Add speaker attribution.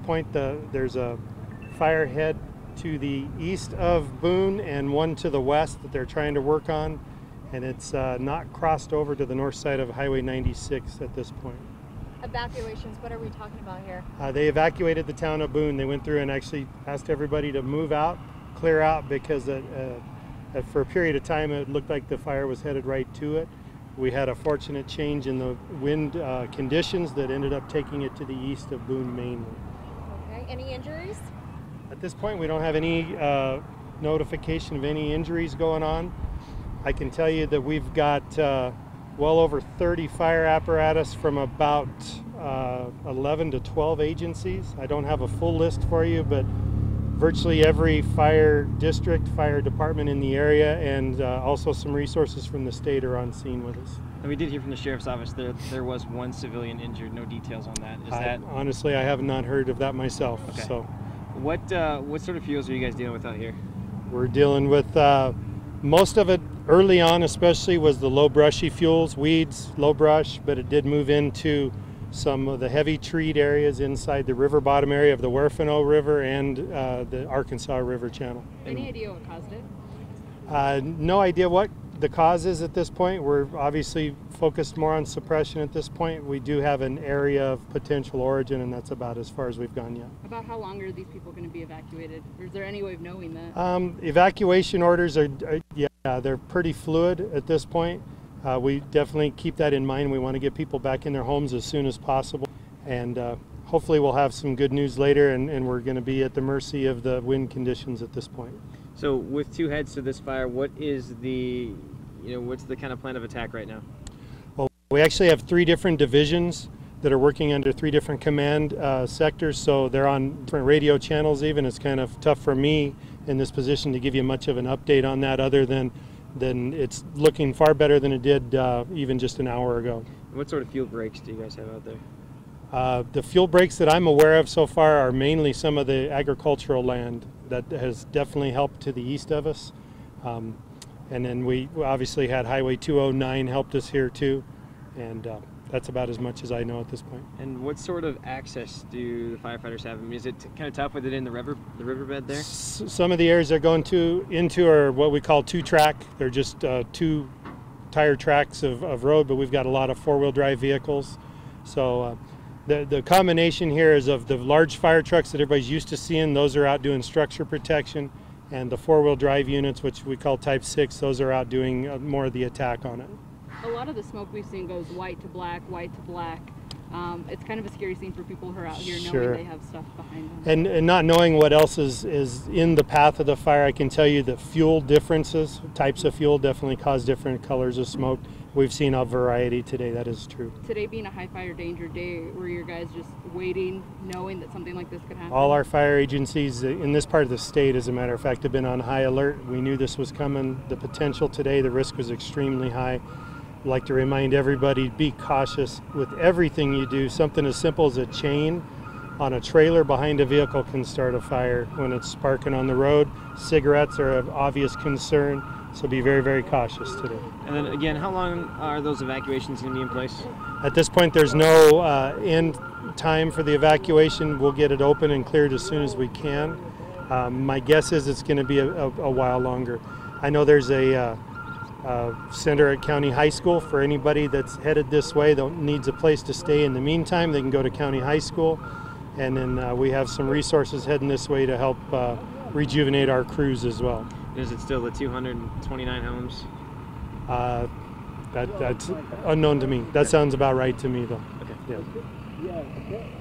Speaker 1: point, there's a fire head to the east of Boone and one to the west that they're trying to work on, and it's not crossed over to the north side of Highway 96 at this point.
Speaker 2: Evacuations, what are we talking about here?
Speaker 1: They evacuated the town of Boone. They went through and actually asked everybody to move out, clear out, because for a period of time it looked like the fire was headed right to it. We had a fortunate change in the wind conditions that ended up taking it to the east of Boone mainly.
Speaker 2: Okay, any injuries?
Speaker 1: At this point we don't have any notification of any injuries going on. I can tell you that we've got well over 30 fire apparatus from about 11 to 12 agencies. I don't have a full list for you, but virtually every fire district, fire department in the area, and also some resources from the state are on scene with us.
Speaker 3: And we did hear from the sheriff's office there was one civilian injured. No details on that. Is that
Speaker 1: honestly, I have not heard of that myself.
Speaker 3: Okay.
Speaker 1: So,
Speaker 3: what sort of fuels are you guys dealing with out here?
Speaker 1: We're dealing with most of it early on, especially was the low brushy fuels, weeds, low brush, but it did move into some of the heavy treed areas inside the river bottom area of the Huerfano River and the Arkansas River channel.
Speaker 2: Any idea what caused it?
Speaker 1: No idea what the cause is at this point. We're obviously focused more on suppression at this point. We do have an area of potential origin, and that's about as far as we've gone yet.
Speaker 4: About how long are these people going to be evacuated? Or is there any way of knowing that?
Speaker 1: Evacuation orders are they're pretty fluid at this point. We definitely keep that in mind. We want to get people back in their homes as soon as possible, and hopefully we'll have some good news later, and we're going to be at the mercy of the wind conditions at this point.
Speaker 3: So with two heads to this fire, what is what's the kind of plan of attack right now?
Speaker 1: Well, we actually have 3 different divisions that are working under 3 different command sectors, so they're on different radio channels even. It's kind of tough for me in this position to give you much of an update on that, other than it's looking far better than it did even just an hour ago.
Speaker 3: What sort of fuel breaks do you guys have out there?
Speaker 1: The fuel breaks that I'm aware of so far are mainly some of the agricultural land that has definitely helped to the east of us. And then we obviously had Highway 209 helped us here too. And that's about as much as I know at this point.
Speaker 3: And what sort of access do the firefighters have? I mean, is it kind of tough with it in the riverbed there?
Speaker 1: Some of the areas they're going into are what we call 2-track. They're just 2 tire tracks of road, but we've got a lot of 4-wheel drive vehicles. So the combination here is of the large fire trucks that everybody's used to seeing. Those are out doing structure protection, and the 4-wheel drive units, which we call Type 6, those are out doing more of the attack on it.
Speaker 4: A lot of the smoke we've seen goes white to black, white to black. It's kind of a scary scene for people who are out here knowing they have stuff behind them.
Speaker 1: And not knowing what else is in the path of the fire. I can tell you that fuel differences, types of fuel definitely cause different colors of smoke. We've seen a variety today, that is true.
Speaker 4: Today being a high fire danger day, were your guys just waiting, knowing that something like this could happen?
Speaker 1: All our fire agencies in this part of the state, as a matter of fact, have been on high alert. We knew this was coming. The potential today, the risk was extremely high. I'd like to remind everybody, be cautious with everything you do. Something as simple as a chain on a trailer behind a vehicle can start a fire when it's sparking on the road. Cigarettes are of obvious concern, so be very, very cautious today.
Speaker 3: And then again, how long are those evacuations going to be in place?
Speaker 1: At this point, there's no end time for the evacuation. We'll get it open and cleared as soon as we can. My guess is it's going to be a while longer. I know there's a center at County High School for anybody that's headed this way that needs a place to stay in the meantime. They can go to County High School, and then we have some resources heading this way to help rejuvenate our crews as well.
Speaker 3: Is it still the 229 homes?
Speaker 1: That's unknown to me. That sounds about right to me, though.
Speaker 3: Okay.
Speaker 1: Yeah.